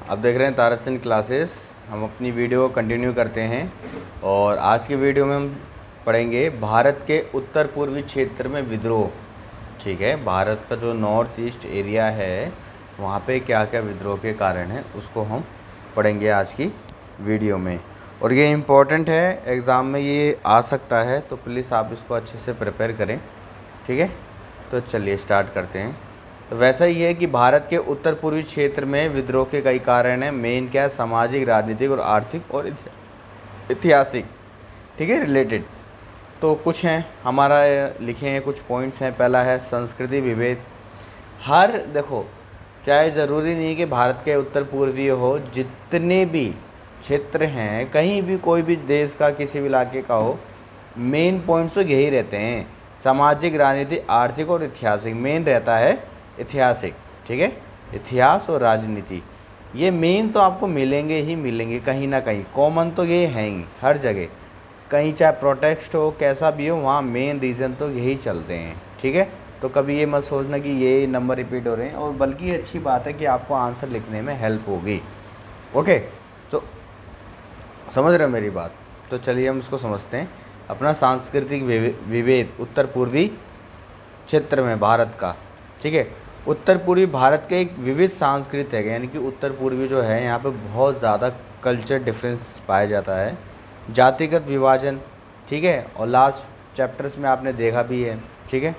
आप देख रहे हैं ताराचंद क्लासेस। हम अपनी वीडियो कंटिन्यू करते हैं और आज की वीडियो में हम पढ़ेंगे भारत के उत्तर पूर्वी क्षेत्र में विद्रोह। ठीक है, भारत का जो नॉर्थ ईस्ट एरिया है वहाँ पे क्या क्या विद्रोह के कारण है उसको हम पढ़ेंगे आज की वीडियो में। और ये इम्पोर्टेंट है, एग्ज़ाम में ये आ सकता है, तो प्लीज़ आप इसको अच्छे से प्रिपेयर करें। ठीक है, तो चलिए स्टार्ट करते हैं। तो वैसा ही है कि भारत के उत्तर पूर्वी क्षेत्र में विद्रोह के कई कारण हैं। मेन क्या है, सामाजिक, राजनीतिक और आर्थिक और ऐतिहासिक। ठीक है, रिलेटेड तो कुछ हैं हमारा लिखे हैं, कुछ पॉइंट्स हैं। पहला है संस्कृति विभेद। हर देखो, चाहे ज़रूरी नहीं कि भारत के उत्तर पूर्वी हो, जितने भी क्षेत्र हैं, कहीं भी कोई भी देश का किसी भी इलाके का हो, मेन पॉइंट्स तो यही रहते हैं। सामाजिक, राजनीतिक, आर्थिक और ऐतिहासिक। मेन रहता है ऐतिहासिक। ठीक है, इतिहास और राजनीति ये मेन तो आपको मिलेंगे ही मिलेंगे, कहीं ना कहीं कॉमन तो ये हैं ही हर जगह। कहीं चाहे प्रोटेस्ट हो, कैसा भी हो, वहाँ मेन रीज़न तो यही चलते हैं। ठीक है, तो कभी ये मत सोचना कि ये नंबर रिपीट हो रहे हैं, और बल्कि अच्छी बात है कि आपको आंसर लिखने में हेल्प होगी। ओके, तो समझ रहे हो मेरी बात? तो चलिए हम इसको समझते हैं। अपना सांस्कृतिक विभेद उत्तर पूर्वी क्षेत्र में भारत का। ठीक है, उत्तर पूर्वी भारत के एक विविध सांस्कृतिक है, यानी कि उत्तर पूर्वी जो है यहाँ पे बहुत ज़्यादा कल्चर डिफरेंस पाया जाता है। जातिगत विभाजन, ठीक है, और लास्ट चैप्टर्स में आपने देखा भी है। ठीक है,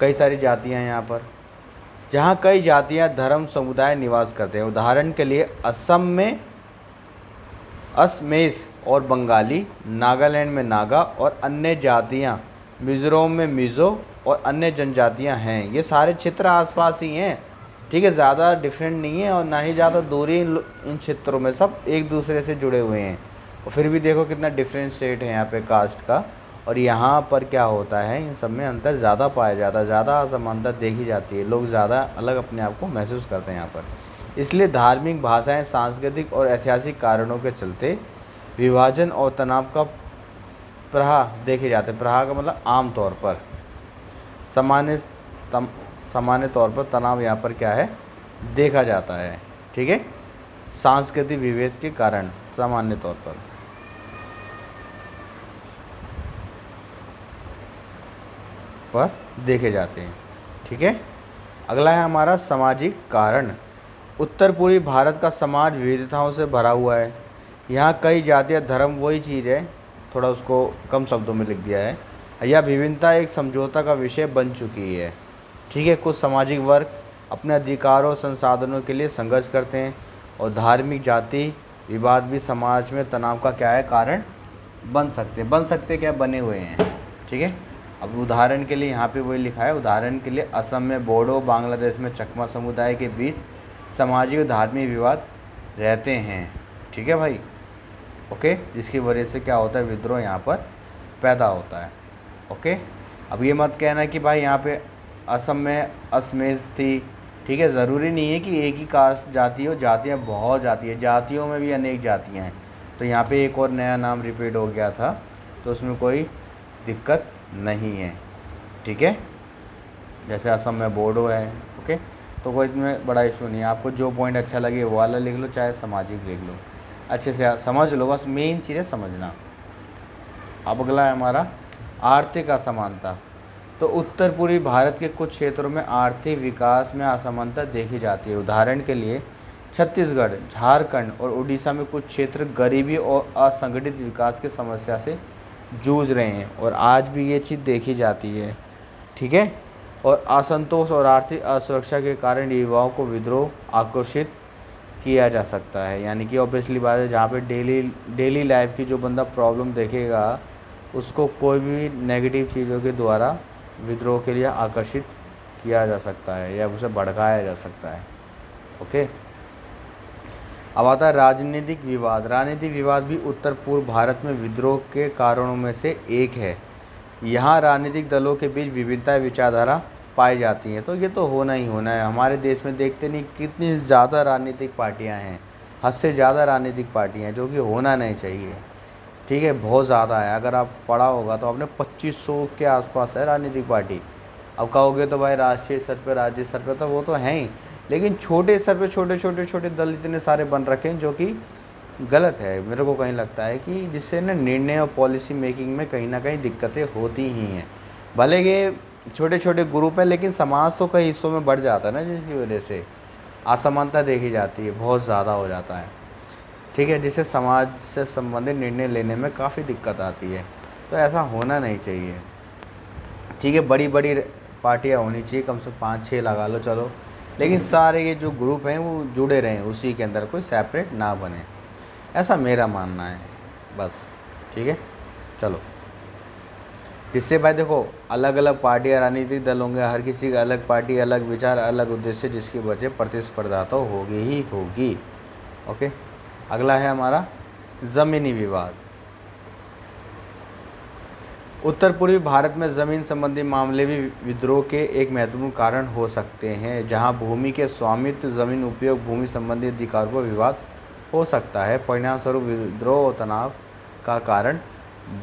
कई सारी जातियाँ हैं यहाँ पर, जहाँ कई जातियाँ धर्म समुदाय निवास करते हैं। उदाहरण के लिए असम में असमेस और बंगाली, नागालैंड में नागा और अन्य जातियाँ, मिज़ोरम में मिज़ो और अन्य जनजातियाँ हैं। ये सारे क्षेत्र आसपास ही हैं। ठीक है, ज़्यादा डिफरेंट नहीं है और ना ही ज़्यादा दूरी इन क्षेत्रों में, सब एक दूसरे से जुड़े हुए हैं। और फिर भी देखो कितना डिफरेंट स्टेट है यहाँ पे कास्ट का। और यहाँ पर क्या होता है, इन सब में अंतर ज़्यादा पाया जाता है, ज़्यादा असमानता देखी जाती है, लोग ज़्यादा अलग अपने आप को महसूस करते हैं यहाँ पर। इसलिए धार्मिक, भाषाएं, सांस्कृतिक और ऐतिहासिक कारणों के चलते विभाजन और तनाव का प्रवाह देखे जाते हैं। प्रवाह का मतलब आम तौर पर सामान्य तौर पर तनाव यहाँ पर क्या है, देखा जाता है। ठीक है, सांस्कृतिक विभेद के कारण सामान्य तौर पर देखे जाते हैं। ठीक है, अगला है हमारा सामाजिक कारण। उत्तर पूर्वी भारत का समाज विविधताओं से भरा हुआ है। यहाँ कई जातीय धर्म, वही चीज़ है, थोड़ा उसको कम शब्दों में लिख दिया है। यह विभिन्नता एक समझौता का विषय बन चुकी है। ठीक है, कुछ सामाजिक वर्ग अपने अधिकारों और संसाधनों के लिए संघर्ष करते हैं, और धार्मिक, जाति विवाद भी समाज में तनाव का क्या है, कारण बन सकते क्या, बने हुए हैं। ठीक है, अब उदाहरण के लिए यहाँ पे वही लिखा है। उदाहरण के लिए असम में बोडो, बांग्लादेश में चकमा समुदाय के बीच सामाजिक और धार्मिक विवाद रहते हैं। ठीक है भाई, ओके, जिसकी वजह से क्या होता है, विद्रोह यहाँ पर पैदा होता है। ओके, अब ये मत कहना कि भाई यहाँ पे असम में असमेज थी। ठीक है, ज़रूरी नहीं है कि एक ही कास्ट जाति हो, जातियाँ बहुत जाती है, जातियों में भी अनेक जातियाँ हैं। तो यहाँ पे एक और नया नाम रिपीट हो गया था, तो उसमें कोई दिक्कत नहीं है। ठीक है, जैसे असम में बोडो है। ओके, तो कोई इसमें बड़ा इशू नहीं है। आपको जो पॉइंट अच्छा लगे वो वाला लिख लो, चाहे सामाजिक लिख लो, अच्छे से समझ लो, बस मेन चीज़ है समझना। अब अगला है हमारा आर्थिक असमानता। तो उत्तर पूर्वी भारत के कुछ क्षेत्रों में आर्थिक विकास में असमानता देखी जाती है। उदाहरण के लिए छत्तीसगढ़, झारखंड और उड़ीसा में कुछ क्षेत्र गरीबी और असंगठित विकास की समस्या से जूझ रहे हैं, और आज भी ये चीज़ देखी जाती है। ठीक है, और असंतोष और आर्थिक असुरक्षा के कारण युवाओं को विद्रोह आकर्षित किया जा सकता है। यानी कि ऑब्वियसली बात है, जहाँ पे डेली लाइफ की जो बंदा प्रॉब्लम देखेगा, उसको कोई भी नेगेटिव चीज़ों के द्वारा विद्रोह के लिए आकर्षित किया जा सकता है या उसे भड़काया जा सकता है। ओके, अब आता है राजनीतिक विवाद। राजनीतिक विवाद भी उत्तर पूर्व भारत में विद्रोह के कारणों में से एक है। यहाँ राजनीतिक दलों के बीच विभिन्नता विचारधारा पाई जाती हैं। तो ये तो होना ही होना है। हमारे देश में देखते नहीं कितनी ज़्यादा राजनीतिक पार्टियाँ हैं, हद से ज़्यादा राजनीतिक पार्टियाँ हैं, जो कि होना नहीं चाहिए। ठीक है, बहुत ज़्यादा है। अगर आप पढ़ा होगा तो आपने 2500 के आसपास है राजनीतिक पार्टी। अब कहोगे तो भाई राष्ट्रीय स्तर पर, राज्य स्तर पर, तो वो तो हैं ही, लेकिन छोटे स्तर पे छोटे छोटे छोटे दल इतने सारे बन रखे हैं, जो कि गलत है। मेरे को कहीं लगता है कि जिससे ना निर्णय और पॉलिसी मेकिंग में कहीं ना कहीं दिक्कतें होती ही हैं। भले ये छोटे छोटे ग्रुप हैं, लेकिन समाज तो कई हिस्सों में बढ़ जाता है ना, जिसकी वजह से असमानता देखी जाती है, बहुत ज़्यादा हो जाता है। ठीक है, जिससे समाज से संबंधित निर्णय लेने में काफ़ी दिक्कत आती है। तो ऐसा होना नहीं चाहिए। ठीक है, बड़ी बड़ी पार्टियाँ होनी चाहिए, कम से कम 5-6 लगा लो चलो, लेकिन सारे ये जो ग्रुप हैं वो जुड़े रहें उसी के अंदर, कोई सेपरेट ना बने, ऐसा मेरा मानना है बस। ठीक है, चलो। जिससे भाई देखो, अलग अलग पार्टियाँ, राजनीतिक दल होंगे, हर किसी का अलग पार्टी, अलग विचार, अलग उद्देश्य, जिसकी वजह प्रतिस्पर्धा तो होगी ही होगी। ओके, अगला है हमारा ज़मीनी विवाद। उत्तर पूर्वी भारत में ज़मीन संबंधी मामले भी विद्रोह के एक महत्वपूर्ण कारण हो सकते हैं, जहां भूमि के स्वामित्व, ज़मीन उपयोग, भूमि संबंधी अधिकारों पर विवाद हो सकता है। परिणाम स्वरूप विद्रोह और तनाव का कारण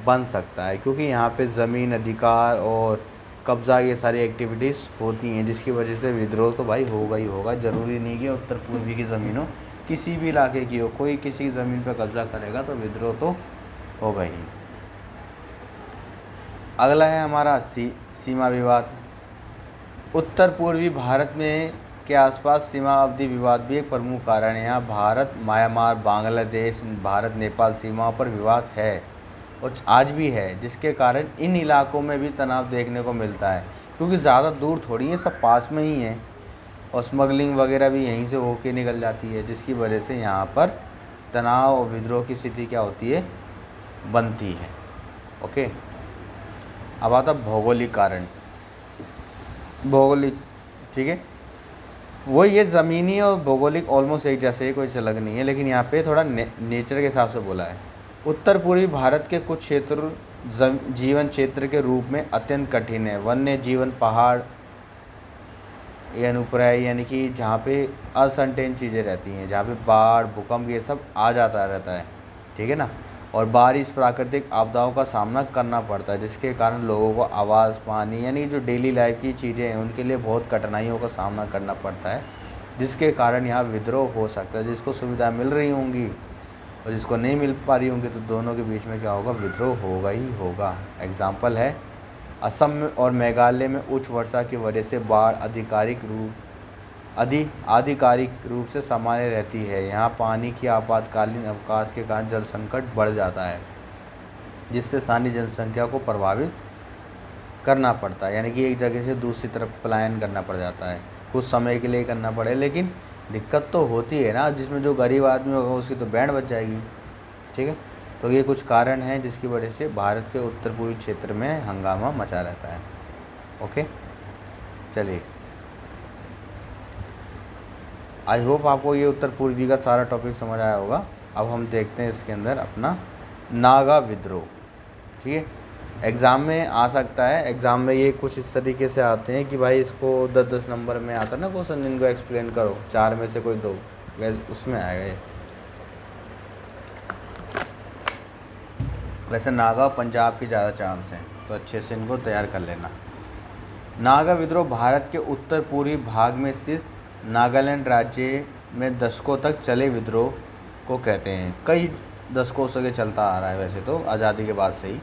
बन सकता है, क्योंकि यहाँ पे ज़मीन अधिकार और कब्ज़ा, ये सारी एक्टिविटीज़ होती हैं, जिसकी वजह से विद्रोह तो भाई होगा ही होगा। ज़रूरी नहीं कि उत्तर पूर्वी की ज़मीन हो, किसी भी इलाके की हो, कोई किसी की ज़मीन पर कब्ज़ा करेगा तो विद्रोह तो होगा ही। अगला है हमारा सीमा विवाद। उत्तर पूर्वी भारत में के आसपास सीमा अवधि विवाद भी एक प्रमुख कारण है। यहाँ भारत, म्यांमार, बांग्लादेश, भारत नेपाल सीमाओं पर विवाद है और आज भी है, जिसके कारण इन इलाकों में भी तनाव देखने को मिलता है, क्योंकि ज़्यादा दूर थोड़ी है, सब पास में ही है और स्मगलिंग वगैरह भी यहीं से होके निकल जाती है, जिसकी वजह से यहाँ पर तनाव और विद्रोह की स्थिति क्या होती है, बनती है। ओके, अब आता भौगोलिक कारण। भौगोलिक, ठीक है, वो ये ज़मीनी और भौगोलिक ऑलमोस्ट एक जैसे ही, कोई अलग नहीं है, लेकिन यहाँ पे थोड़ा नेचर के हिसाब से बोला है। उत्तर पूर्वी भारत के कुछ क्षेत्र जीवन क्षेत्र के रूप में अत्यंत कठिन है। वन्य जीवन, पहाड़ या अनुप्रय, यानी कि जहाँ पे असर्टेन चीज़ें रहती हैं, जहाँ पे बाढ़, भूकंप, ये सब आ जाता रहता है। ठीक है ना, और बारिश, प्राकृतिक आपदाओं का सामना करना पड़ता है, जिसके कारण लोगों को आवास, पानी, यानी जो डेली लाइफ की चीज़ें हैं उनके लिए बहुत कठिनाइयों का सामना करना पड़ता है, जिसके कारण यहाँ विद्रोह हो सकता है। जिसको सुविधा मिल रही होंगी और जिसको नहीं मिल पा रही होंगी, तो दोनों के बीच में क्या होगा, विद्रोह होगा ही होगा। एग्जाम्पल है, असम और मेघालय में उच्च वर्षा की वजह से बाढ़ आधिकारिक रूप से सामान्य रहती है। यहाँ पानी की आपातकालीन अवकाश के कारण जल संकट बढ़ जाता है, जिससे स्थानीय जनसंख्या को प्रभावित करना पड़ता है, यानी कि एक जगह से दूसरी तरफ पलायन करना पड़ जाता है, कुछ समय के लिए करना पड़े, लेकिन दिक्कत तो होती है ना। जिसमें जो गरीब आदमी होगा उसकी तो बैंड बच जाएगी। ठीक है, तो ये कुछ कारण हैं जिसकी वजह से भारत के उत्तर पूर्वी क्षेत्र में हंगामा मचा रहता है। ओके, चलिए, आई होप आपको ये उत्तर पूर्वी का सारा टॉपिक समझ आया होगा। अब हम देखते हैं इसके अंदर अपना नागा विद्रोह। ठीक है, एग्ज़ाम में आ सकता है। एग्ज़ाम में ये कुछ इस तरीके से आते हैं कि भाई इसको 10-10 नंबर में आता है ना क्वेश्चन, इनको एक्सप्लेन करो, 4 में से कोई 2, वैसे उसमें आएगा ये। वैसे नागा पंजाब की ज़्यादा चांस हैं, तो अच्छे से इनको तैयार कर लेना। नागा विद्रोह भारत के उत्तर पूर्वी भाग में स्थित नागालैंड राज्य में दशकों तक चले विद्रोह को कहते हैं। कई दशकों से चलता आ रहा है वैसे तो, आज़ादी के बाद से ही।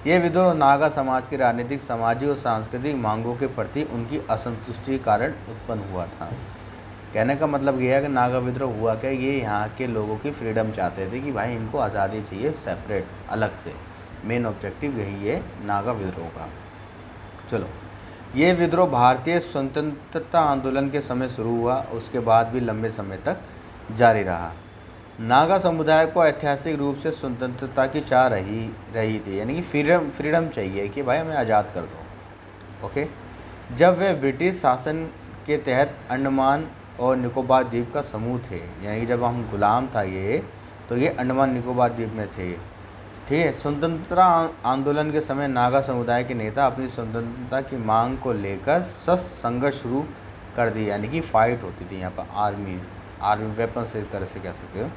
ये विद्रोह नागा समाज की राजनीतिक, सामाजिक और सांस्कृतिक मांगों के प्रति उनकी असंतुष्टि के कारण उत्पन्न हुआ था। कहने का मतलब ये है कि नागा विद्रोह हुआ क्या, ये यहाँ के लोगों की फ्रीडम चाहते थे कि भाई इनको आज़ादी चाहिए सेपरेट, अलग से। मेन ऑब्जेक्टिव यही है नागा विद्रोह का। चलो, ये विद्रोह भारतीय स्वतंत्रता आंदोलन के समय शुरू हुआ, उसके बाद भी लंबे समय तक जारी रहा। नागा समुदाय को ऐतिहासिक रूप से स्वतंत्रता की चाह रही थी, यानी कि फ्रीडम चाहिए कि भाई हमें आज़ाद कर दो। ओके, जब वे ब्रिटिश शासन के तहत अंडमान और निकोबार द्वीप का समूह थे, यानी कि जब हम गुलाम था ये, तो ये अंडमान निकोबार द्वीप में थे। ठीक है, स्वतंत्रता आंदोलन के समय नागा समुदाय के नेता अपनी स्वतंत्रता की मांग को लेकर सशस्त्र संघर्ष शुरू कर दिया, यानी कि फाइट होती थी यहाँ पर, आर्मी वेपन से, एक तरह से कह सकते हो।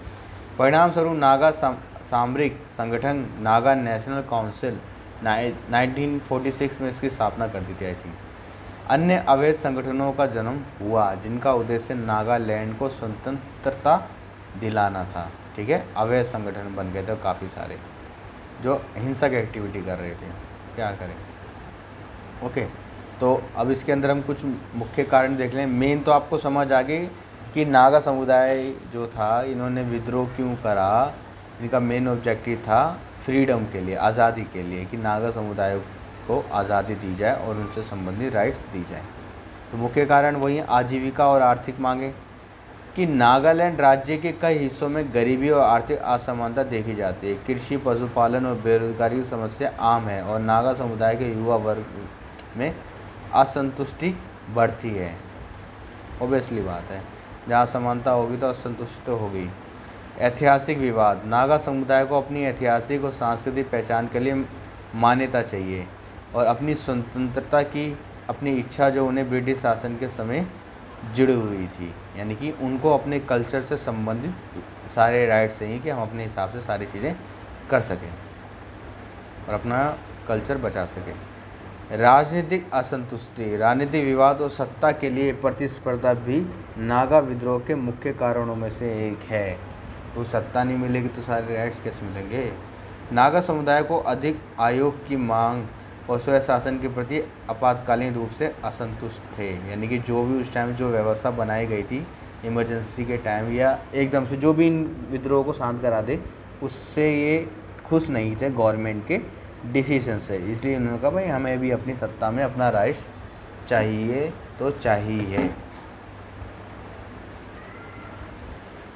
परिणाम स्वरूप नागा सामरिक संगठन नागा नेशनल काउंसिल 1946 में इसकी स्थापना कर दी थी, आई थिंक। अन्य अवैध संगठनों का जन्म हुआ जिनका उद्देश्य नागालैंड को स्वतंत्रता दिलाना था। ठीक है, अवैध संगठन बन गए थे काफ़ी सारे जो हिंसक एक्टिविटी कर रहे थे। क्या करें, ओके। तो अब इसके अंदर हम कुछ मुख्य कारण देख लें। मेन तो आपको समझ आ गई कि नागा समुदाय जो था इन्होंने विद्रोह क्यों करा। इनका मेन ऑब्जेक्टिव था फ्रीडम के लिए, आज़ादी के लिए, कि नागा समुदाय को आज़ादी दी जाए और उनसे संबंधित राइट्स दी जाए। तो मुख्य कारण वही है, आजीविका और आर्थिक मांगे, कि नागालैंड राज्य के कई हिस्सों में गरीबी और आर्थिक असमानता देखी जाती है। कृषि, पशुपालन और बेरोजगारी की समस्या आम है और नागा समुदाय के युवा वर्ग में असंतुष्टि बढ़ती है। ओबियसली बात है, जहाँ समानता होगी तो असंतुष्टि तो होगी। ऐतिहासिक विवाद, नागा समुदाय को अपनी ऐतिहासिक और सांस्कृतिक पहचान के लिए मान्यता चाहिए और अपनी स्वतंत्रता की अपनी इच्छा जो उन्हें ब्रिटिश शासन के समय जुड़ी हुई थी, यानी कि उनको अपने कल्चर से संबंधित सारे राइट्स चाहिए कि हम अपने हिसाब से सारी चीज़ें कर सकें और अपना कल्चर बचा सकें। राजनीतिक असंतुष्टि, राजनीतिक विवाद और सत्ता के लिए प्रतिस्पर्धा भी नागा विद्रोह के मुख्य कारणों में से एक है। तो सत्ता नहीं मिलेगी तो सारे राइट्स कैसे मिलेंगे। नागा समुदाय को अधिक आयोग की मांग और स्वयं शासन के प्रति आपातकालीन रूप से असंतुष्ट थे, यानी कि जो भी उस टाइम जो व्यवस्था बनाई गई थी इमरजेंसी के टाइम या एकदम से जो भी इन विद्रोह को शांत करा दे, उससे ये खुश नहीं थे गवर्नमेंट के डिसीजन से। इसलिए उन्होंने कहा भाई हमें भी अपनी सत्ता में अपना राइट्स चाहिए तो चाहिए।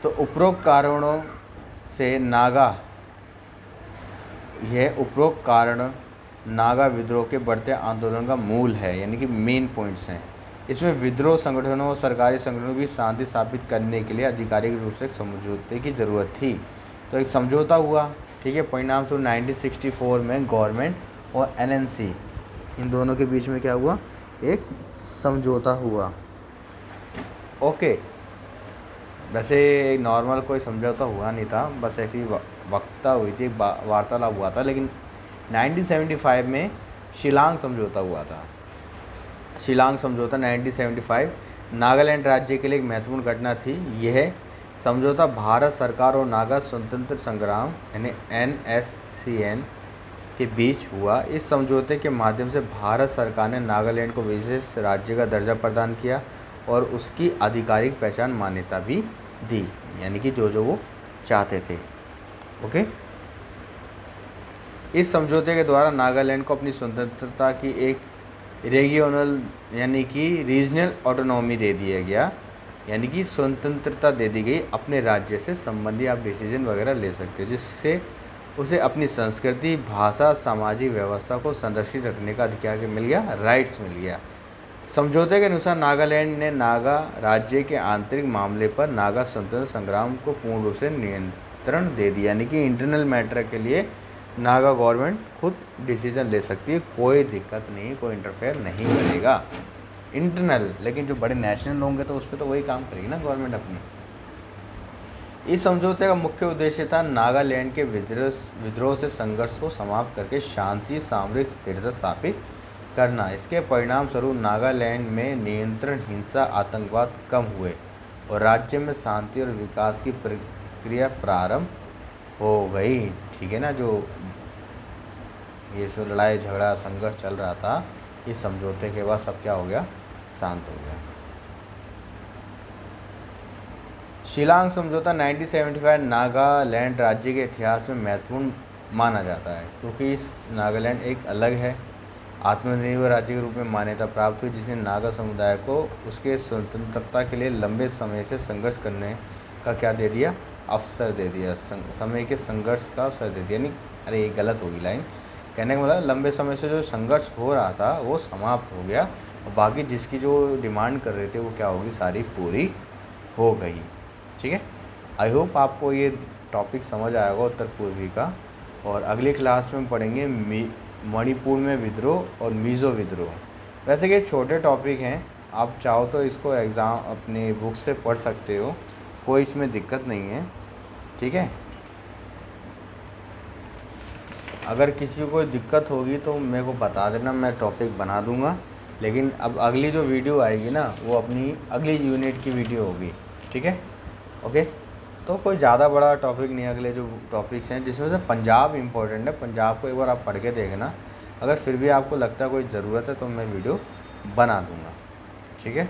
तो उपरोक्त कारणों से उपरोक्त कारण नागा विद्रोह के बढ़ते आंदोलन का मूल है, यानी कि मेन पॉइंट्स हैं। इसमें विद्रोह संगठनों और सरकारी संगठनों की शांति स्थापित करने के लिए आधिकारिक रूप से एक समझौते की ज़रूरत थी। तो एक समझौता हुआ, ठीक है। परिणाम स्वरूप 1964 में गवर्नमेंट और एनएनसी इन दोनों के बीच में क्या हुआ, एक समझौता हुआ। ओके, वैसे नॉर्मल कोई समझौता हुआ नहीं था, बस ऐसी वक्ता हुई थी, वार्तालाप हुआ था। लेकिन 1975 में शिलांग समझौता हुआ था। शिलांग समझौता 1975 नागालैंड राज्य के लिए एक महत्वपूर्ण घटना थी। यह समझौता भारत सरकार और नागा स्वतंत्र संग्राम यानी NSCN के बीच हुआ। इस समझौते के माध्यम से भारत सरकार ने नागालैंड को विशेष राज्य का दर्जा प्रदान किया और उसकी आधिकारिक पहचान मान्यता भी दी, यानी कि जो वो चाहते थे। ओके, इस समझौते के द्वारा नागालैंड को अपनी स्वतंत्रता की एक रीजियोनल यानी कि रीजनल ऑटोनॉमी दे दिया गया, यानी कि स्वतंत्रता दे दी गई। अपने राज्य से संबंधी आप डिसीजन वगैरह ले सकते हो, जिससे उसे अपनी संस्कृति, भाषा, सामाजिक व्यवस्था को संरक्षित रखने का अधिकार मिल गया, राइट्स मिल गया। समझौते के अनुसार नागालैंड ने नागा राज्य के आंतरिक मामले पर नागा स्वतंत्रता संग्राम को पूर्ण रूप से नियंत्रण दे दिया, यानी कि इंटरनल मैटर के लिए नागा गवर्नमेंट खुद डिसीजन ले सकती है, कोई दिक्कत नहीं, कोई इंटरफेयर नहीं करेगा इंटरनल। लेकिन जो बड़े नेशनल होंगे तो उस पर तो वही काम करेगी ना गवर्नमेंट अपनी। इस समझौते का मुख्य उद्देश्य था नागालैंड के विद्रोह से संघर्ष को समाप्त करके शांति, सामरिक स्थिरता स्थापित करना। इसके परिणाम स्वरूप नागालैंड में नियंत्रण, हिंसा, आतंकवाद कम हुए और राज्य में शांति और विकास की प्रक्रिया प्रारंभ हो गई। ठीक है ना, जो ये सब लड़ाई झगड़ा संघर्ष चल रहा था, इस समझौते के बाद सब क्या हो गया, शांत हो गया। शिलांग समझौता 1975 नागालैंड राज्य के इतिहास में महत्वपूर्ण माना जाता है, क्योंकि इस नागालैंड एक अलग है आत्मनिर्भर राज्य के रूप में मान्यता प्राप्त हुई, जिसने नागा समुदाय को उसके स्वतंत्रता के लिए लंबे समय से संघर्ष करने का क्या दे दिया, अवसर दे दिया, समय के संघर्ष का अवसर दे दिया। नहीं, अरे ये गलत होगी लाइन, कहने का मतलब लंबे समय से जो संघर्ष हो रहा था वो समाप्त हो गया और बाकी जिसकी जो डिमांड कर रहे थे वो क्या होगी, सारी पूरी हो गई। ठीक है, आई होप आपको ये टॉपिक समझ आएगा उत्तर पूर्वी का। और अगली क्लास में पढ़ेंगे मणिपुर में विद्रोह और मिज़ो विद्रोह। वैसे ये छोटे टॉपिक हैं, आप चाहो तो इसको एग्ज़ाम अपनी बुक से पढ़ सकते हो, कोई इसमें दिक्कत नहीं है। ठीक है, अगर किसी को कोई दिक्कत होगी तो मेरे को बता देना, मैं टॉपिक बना दूंगा लेकिन अब अगली जो वीडियो आएगी ना वो अपनी अगली यूनिट की वीडियो होगी, ठीक है। ओके, तो कोई ज़्यादा बड़ा टॉपिक नहीं है, अगले जो टॉपिक्स हैं जिसमें से पंजाब इम्पोर्टेंट है, पंजाब को एक बार आप पढ़ के देखना। अगर फिर भी आपको लगता है कोई ज़रूरत है तो मैं वीडियो बना दूँगा, ठीक है।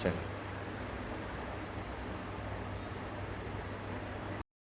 चलिए।